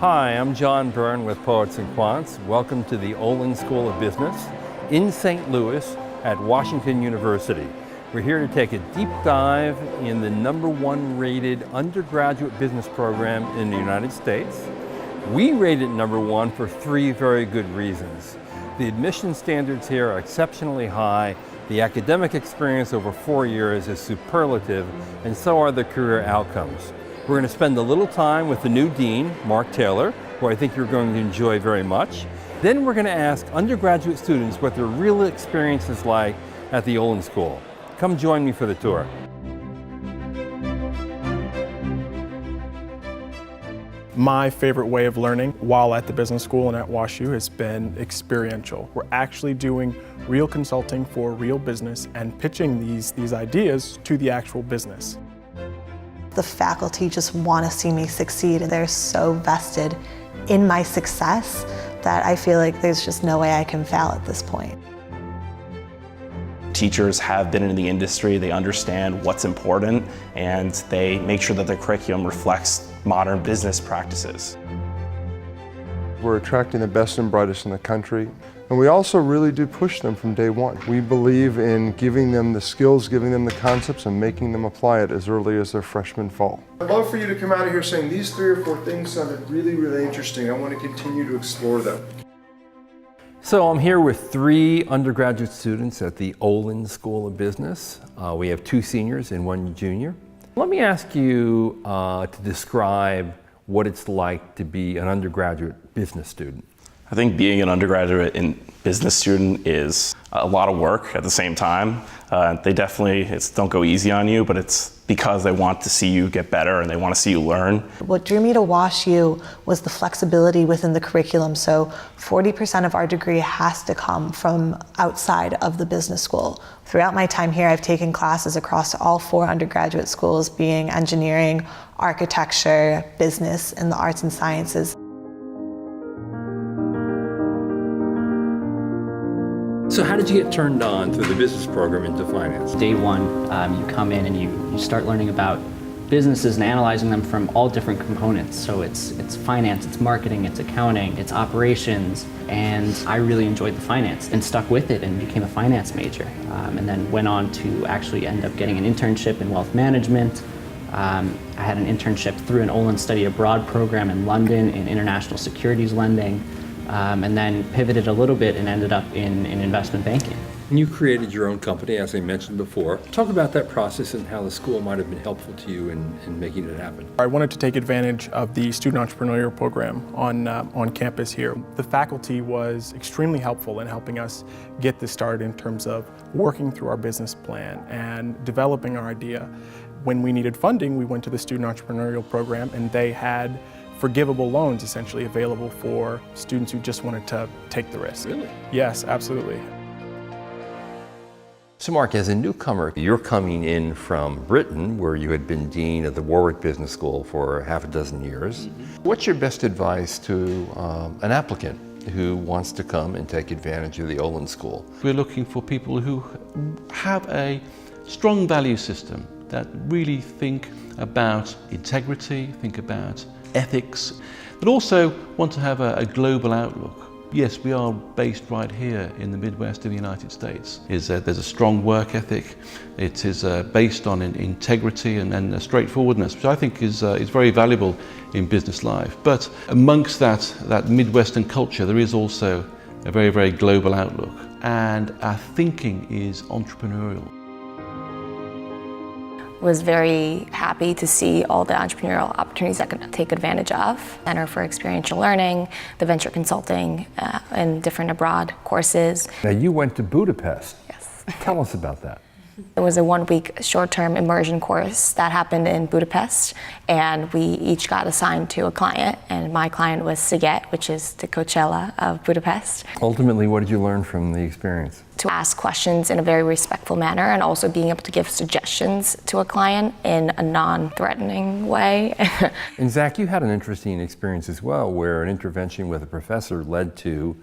Hi, I'm John Byrne with Poets&Quants. Welcome to the Olin School of Business in St. Louis at Washington University. We're here to take a deep dive in the #1 rated undergraduate business program in the United States. We rate it #1 for 3 very good reasons. The admission standards here are exceptionally high, the academic experience over 4 years is superlative, and so are the career outcomes. We're going to spend a little time with the new dean, Mark Taylor, who I think you're going to enjoy very much. Then we're going to ask undergraduate students what their real experience is like at the Olin School. Come join me for the tour. My favorite way of learning while at the business school and at WashU has been experiential. We're actually doing real consulting for real business and pitching these ideas to the actual business. The faculty just want to see me succeed, and they're so vested in my success that I feel like there's just no way I can fail at this point. Teachers have been in the industry, they understand what's important, and they make sure that their curriculum reflects modern business practices. We're attracting the best and brightest in the country, and we also really do push them from day one. We believe in giving them the skills, giving them the concepts, and making them apply it as early as their freshman fall. I'd love for you to come out of here saying these 3 or 4 things sounded really, really interesting. I want to continue to explore them. So I'm here with 3 undergraduate students at the Olin School of Business. We have 2 seniors and 1 junior. Let me ask you to describe what it's like to be an undergraduate business student. I think being an undergraduate and business student is a lot of work at the same time. They definitely don't go easy on you, but it's because they want to see you get better and they want to see you learn. What drew me to WashU was the flexibility within the curriculum. So 40% of our degree has to come from outside of the business school. Throughout my time here, I've taken classes across all 4 undergraduate schools, being engineering, architecture, business, and the arts and sciences. So how did you get turned on through the business program into finance? Day one, you come in and you start learning about businesses and analyzing them from all different components. So it's finance, it's marketing, it's accounting, it's operations, and I really enjoyed the finance and stuck with it and became a finance major. And then went on to actually end up getting an internship in wealth management. I had an internship through an Olin study abroad program in London in international securities lending. And then pivoted a little bit and ended up in investment banking. And you created your own company, as I mentioned before. Talk about that process and how the school might have been helpful to you in making it happen. I wanted to take advantage of the student entrepreneurial program on campus here. The faculty was extremely helpful in helping us get this started in terms of working through our business plan and developing our idea. When we needed funding, we went to the student entrepreneurial program, and they had forgivable loans essentially available for students who just wanted to take the risk. Really? Yes, absolutely. So Mark, as a newcomer, you're coming in from Britain, where you had been dean of the Warwick Business School for half a dozen years. What's your best advice to an applicant who wants to come and take advantage of the Olin School? We're looking for people who have a strong value system, that really think about integrity, think about ethics, but also want to have a global outlook. Yes, we are based right here in the Midwest of the United States. There's a strong work ethic. It is based on integrity and straightforwardness, which I think is very valuable in business life. But amongst that Midwestern culture, there is also a very, very global outlook. And our thinking is entrepreneurial. Was very happy to see all the entrepreneurial opportunities I could take advantage of. Center for Experiential Learning, the venture consulting, and different abroad courses. Now you went to Budapest. Yes. Tell us about that. It was a 1-week short-term immersion course that happened in Budapest, and we each got assigned to a client, and my client was Sziget, which is the Coachella of Budapest. Ultimately, what did you learn from the experience? To ask questions in a very respectful manner, and also being able to give suggestions to a client in a non-threatening way. And Zach, you had an interesting experience as well, where an intervention with a professor led to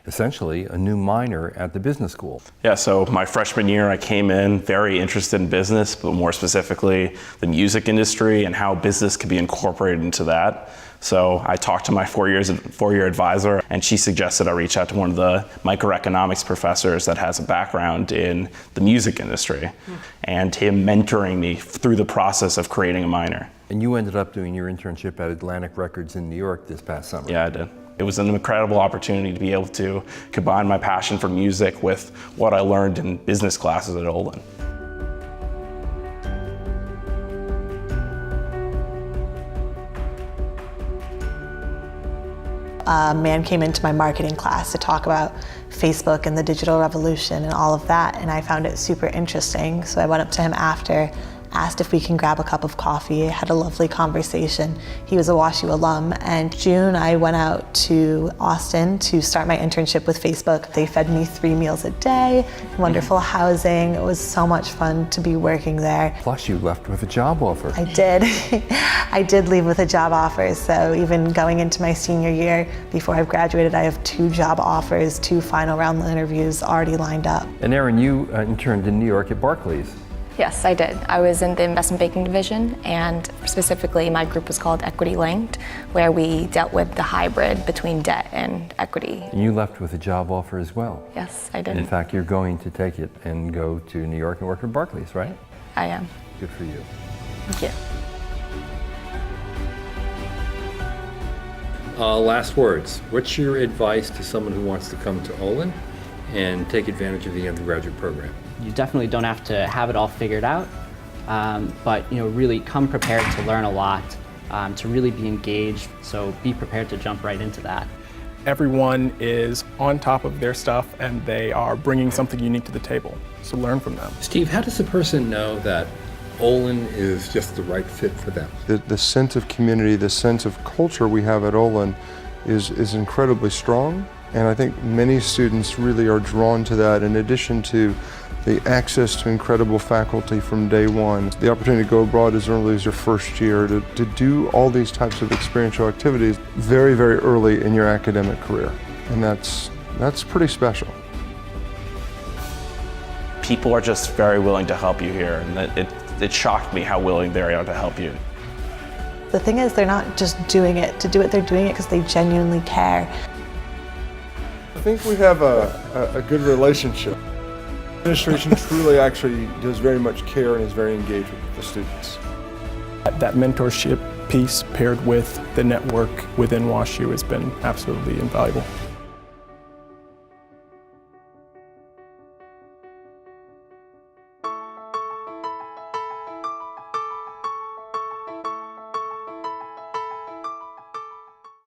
essentially a new minor at the business school. Yeah, so my freshman year I came in very interested in business, but more specifically the music industry and how business could be incorporated into that. So I talked to my four-year advisor, and she suggested I reach out to one of the microeconomics professors that has a background in the music industry, and him mentoring me through the process of creating a minor. And you ended up doing your internship at Atlantic Records in New York this past summer. Yeah, I did. It was an incredible opportunity to be able to combine my passion for music with what I learned in business classes at Olin. A man came into my marketing class to talk about Facebook and the digital revolution and all of that, and I found it super interesting. So I went up to him after, asked if we can grab a cup of coffee, had a lovely conversation. He was a WashU alum, and June I went out to Austin to start my internship with Facebook. They fed me 3 meals a day, wonderful housing. It was so much fun to be working there. Plus you left with a job offer. I did. I did leave with a job offer, so even going into my senior year, before I've graduated, I have 2 job offers, 2 final round interviews already lined up. And Erin, you interned in New York at Barclays. Yes, I did. I was in the investment banking division, and specifically my group was called Equity Linked, where we dealt with the hybrid between debt and equity. And you left with a job offer as well. Yes, I did. In fact, you're going to take it and go to New York and work at Barclays, right? I am. Good for you. Thank you. Last words. What's your advice to someone who wants to come to Olin and take advantage of the undergraduate program? You definitely don't have to have it all figured out, but really come prepared to learn a lot, to really be engaged. So be prepared to jump right into that. Everyone is on top of their stuff, and they are bringing something unique to the table. So learn from them. Steve, how does a person know that Olin is just the right fit for them? The sense of community, the sense of culture we have at Olin is incredibly strong, and I think many students really are drawn to that, in addition to the access to incredible faculty from day one, the opportunity to go abroad as early as your first year, to do all these types of experiential activities very, very early in your academic career. And that's pretty special. People are just very willing to help you here, and it shocked me how willing they are to help you. The thing is, they're not just doing it to do it, they're doing it because they genuinely care. I think we have a good relationship. Administration truly actually does very much care and is very engaged with the students. That mentorship piece paired with the network within WashU has been absolutely invaluable.